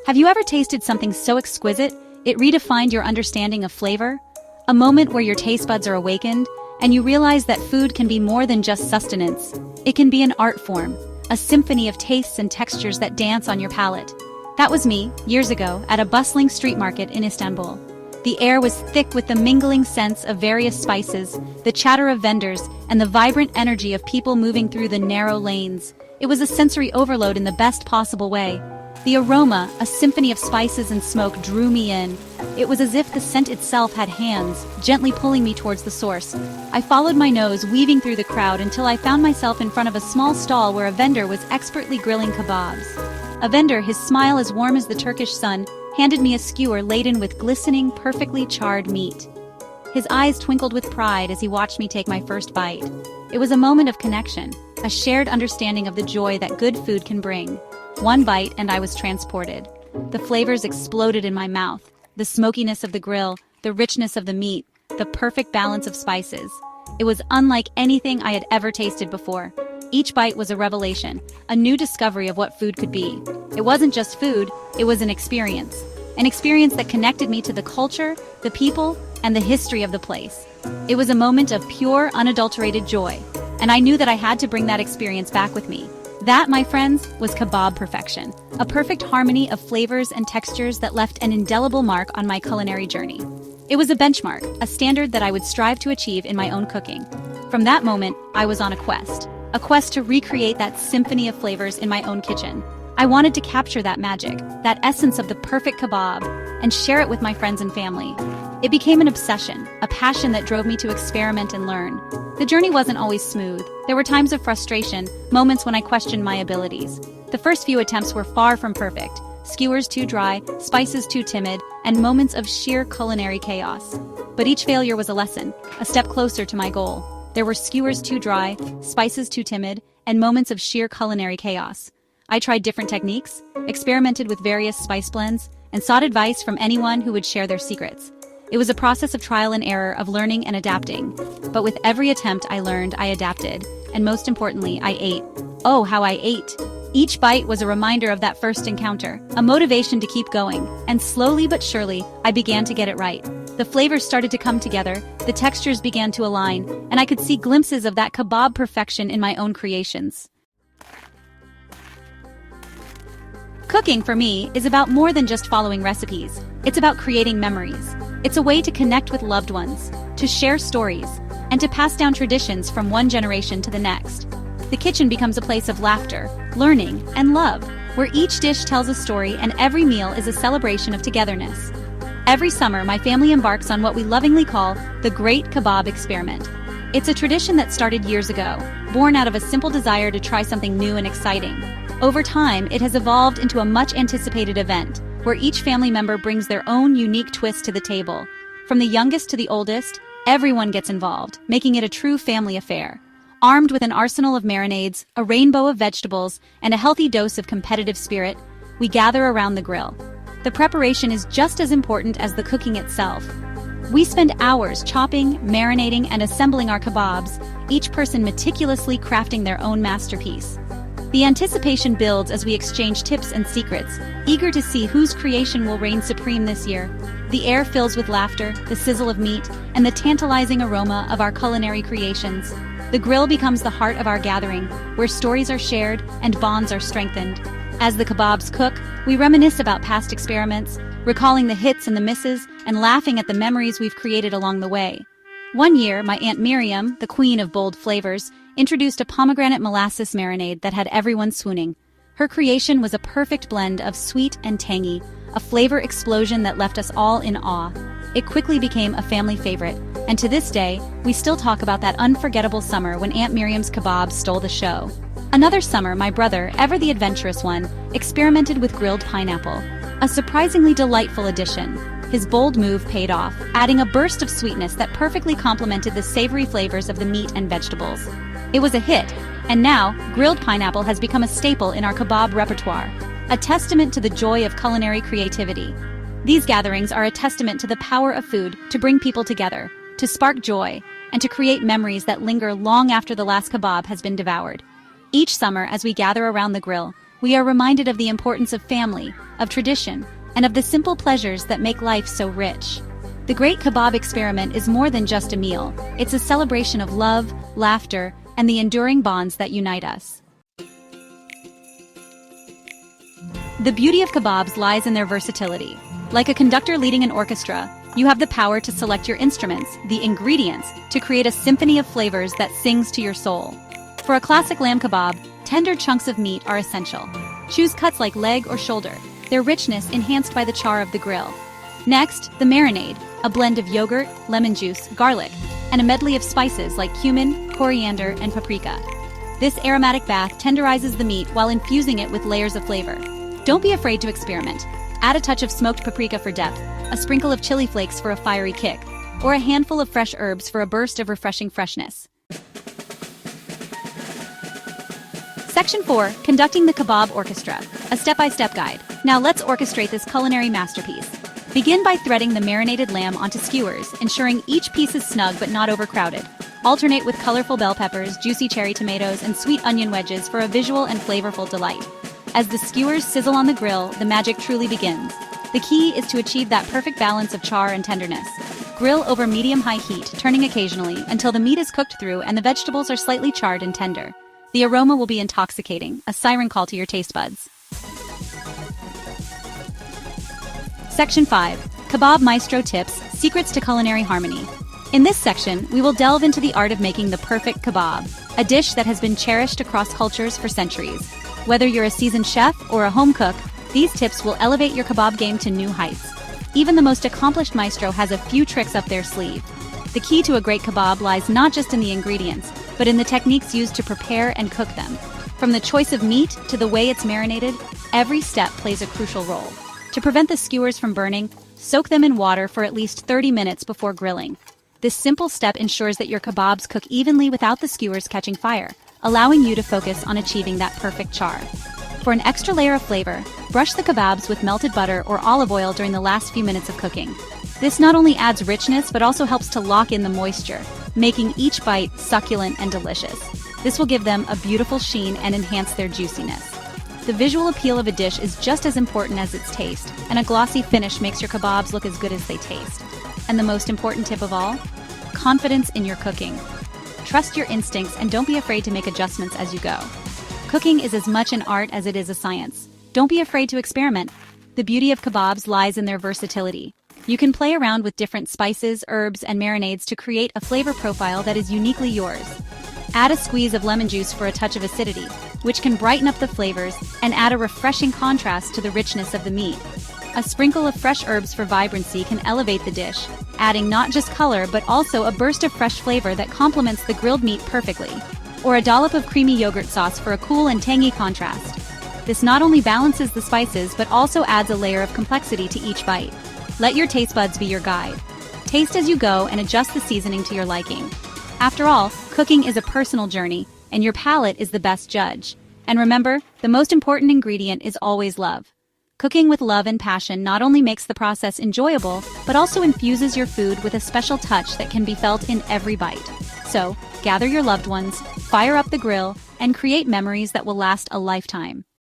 Have you ever tasted something so exquisite, it redefined your understanding of flavor? A moment where your taste buds are awakened, and you realize that food can be more than just sustenance. It can be an art form, a symphony of tastes and textures that dance on your palate. That was me, years ago, at a bustling street market in Istanbul. The air was thick with the mingling scents of various spices, the chatter of vendors, and the vibrant energy of people moving through the narrow lanes. It was a sensory overload in the best possible way. The aroma, a symphony of spices and smoke, drew me in. It was as if the scent itself had hands, gently pulling me towards the source. I followed my nose, weaving through the crowd until I found myself in front of a small stall where a vendor was expertly grilling kebabs. A vendor, his smile as warm as the Turkish sun, handed me a skewer laden with glistening, perfectly charred meat. His eyes twinkled with pride as he watched me take my first bite. It was a moment of connection, a shared understanding of the joy that good food can bring. One bite and I was transported. The flavors exploded in my mouth. The smokiness of the grill, the richness of the meat, the perfect balance of spices. It was unlike anything I had ever tasted before. Each bite was a revelation, a new discovery of what food could be. It wasn't just food, it was an experience. An experience that connected me to the culture, the people, and the history of the place. It was a moment of pure, unadulterated joy, and I knew that I had to bring that experience back with me. That, my friends, was kebab perfection, a perfect harmony of flavors and textures that left an indelible mark on my culinary journey. It was a benchmark, a standard that I would strive to achieve in my own cooking. From that moment, I was on a quest to recreate that symphony of flavors in my own kitchen. I wanted to capture that magic, that essence of the perfect kebab, and share it with my friends and family. It became an obsession, a passion that drove me to experiment and learn. The journey wasn't always smooth. There were times of frustration, moments when I questioned my abilities. The first few attempts were far from perfect. Skewers too dry, spices too timid, and moments of sheer culinary chaos. But each failure was a lesson, a step closer to my goal. There were skewers too dry, spices too timid, and moments of sheer culinary chaos. I tried different techniques, experimented with various spice blends, and sought advice from anyone who would share their secrets. It was a process of trial and error, of learning and adapting. But with every attempt I learned, I adapted, and most importantly, I ate. Oh, how I ate! Each bite was a reminder of that first encounter, a motivation to keep going, and slowly but surely, I began to get it right. The flavors started to come together, the textures began to align, and I could see glimpses of that kebab perfection in my own creations. Cooking, for me, is about more than just following recipes. It's about creating memories. It's a way to connect with loved ones, to share stories, and to pass down traditions from one generation to the next. The kitchen becomes a place of laughter, learning, and love, where each dish tells a story and every meal is a celebration of togetherness. Every summer, my family embarks on what we lovingly call the Great Kebab Experiment. It's a tradition that started years ago, born out of a simple desire to try something new and exciting. Over time, it has evolved into a much-anticipated event, where each family member brings their own unique twist to the table. From the youngest to the oldest, everyone gets involved, making it a true family affair. Armed with an arsenal of marinades, a rainbow of vegetables, and a healthy dose of competitive spirit, we gather around the grill. The preparation is just as important as the cooking itself. We spend hours chopping, marinating, and assembling our kebabs, each person meticulously crafting their own masterpiece. The anticipation builds as we exchange tips and secrets, eager to see whose creation will reign supreme this year. The air fills with laughter, the sizzle of meat, and the tantalizing aroma of our culinary creations. The grill becomes the heart of our gathering, where stories are shared and bonds are strengthened. As the kebabs cook, we reminisce about past experiments, recalling the hits and the misses, and laughing at the memories we've created along the way. One year, my Aunt Miriam, the queen of bold flavors, introduced a pomegranate molasses marinade that had everyone swooning. Her creation was a perfect blend of sweet and tangy, a flavor explosion that left us all in awe. It quickly became a family favorite, and to this day, we still talk about that unforgettable summer when Aunt Miriam's kebabs stole the show. Another summer, my brother, ever the adventurous one, experimented with grilled pineapple, a surprisingly delightful addition. His bold move paid off, adding a burst of sweetness that perfectly complemented the savory flavors of the meat and vegetables. It was a hit, and now, grilled pineapple has become a staple in our kebab repertoire, a testament to the joy of culinary creativity. These gatherings are a testament to the power of food to bring people together, to spark joy, and to create memories that linger long after the last kebab has been devoured. Each summer, as we gather around the grill, we are reminded of the importance of family, of tradition, and of the simple pleasures that make life so rich. The Great Kebab Experiment is more than just a meal. It's a celebration of love, laughter, and the enduring bonds that unite us. The beauty of kebabs lies in their versatility. Like a conductor leading an orchestra, you have the power to select your instruments, the ingredients, to create a symphony of flavors that sings to your soul. For a classic lamb kebab, tender chunks of meat are essential. Choose cuts like leg or shoulder, their richness enhanced by the char of the grill. Next, the marinade, a blend of yogurt, lemon juice, garlic, and a medley of spices like cumin, coriander, and paprika. This aromatic bath tenderizes the meat while infusing it with layers of flavor. Don't be afraid to experiment. Add a touch of smoked paprika for depth, a sprinkle of chili flakes for a fiery kick, or a handful of fresh herbs for a burst of refreshing freshness. Section 4. Conducting the Kebab Orchestra, a step-by-step guide. Now let's orchestrate this culinary masterpiece. Begin by threading the marinated lamb onto skewers, ensuring each piece is snug but not overcrowded. Alternate with colorful bell peppers, juicy cherry tomatoes, and sweet onion wedges for a visual and flavorful delight. As the skewers sizzle on the grill, the magic truly begins. The key is to achieve that perfect balance of char and tenderness. Grill over medium-high heat, turning occasionally, until the meat is cooked through and the vegetables are slightly charred and tender. The aroma will be intoxicating, a siren call to your taste buds. Section 5. Kebab Maestro Tips, Secrets to Culinary Harmony. In this section, we will delve into the art of making the perfect kebab, a dish that has been cherished across cultures for centuries. Whether you're a seasoned chef or a home cook, these tips will elevate your kebab game to new heights. Even the most accomplished maestro has a few tricks up their sleeve. The key to a great kebab lies not just in the ingredients, but in the techniques used to prepare and cook them. From the choice of meat to the way it's marinated, every step plays a crucial role. To prevent the skewers from burning, soak them in water for at least 30 minutes before grilling. This simple step ensures that your kebabs cook evenly without the skewers catching fire, allowing you to focus on achieving that perfect char. For an extra layer of flavor, brush the kebabs with melted butter or olive oil during the last few minutes of cooking. This not only adds richness but also helps to lock in the moisture, making each bite succulent and delicious. This will give them a beautiful sheen and enhance their juiciness. The visual appeal of a dish is just as important as its taste, and a glossy finish makes your kebabs look as good as they taste. And the most important tip of all? Confidence in your cooking. Trust your instincts and don't be afraid to make adjustments as you go. Cooking is as much an art as it is a science. Don't be afraid to experiment. The beauty of kebabs lies in their versatility. You can play around with different spices, herbs, and marinades to create a flavor profile that is uniquely yours. Add a squeeze of lemon juice for a touch of acidity, which can brighten up the flavors and add a refreshing contrast to the richness of the meat. A sprinkle of fresh herbs for vibrancy can elevate the dish, adding not just color but also a burst of fresh flavor that complements the grilled meat perfectly. Or a dollop of creamy yogurt sauce for a cool and tangy contrast. This not only balances the spices but also adds a layer of complexity to each bite. Let your taste buds be your guide. Taste as you go and adjust the seasoning to your liking. After all, cooking is a personal journey, and your palate is the best judge. And remember, the most important ingredient is always love. Cooking with love and passion not only makes the process enjoyable, but also infuses your food with a special touch that can be felt in every bite. So, gather your loved ones, fire up the grill, and create memories that will last a lifetime.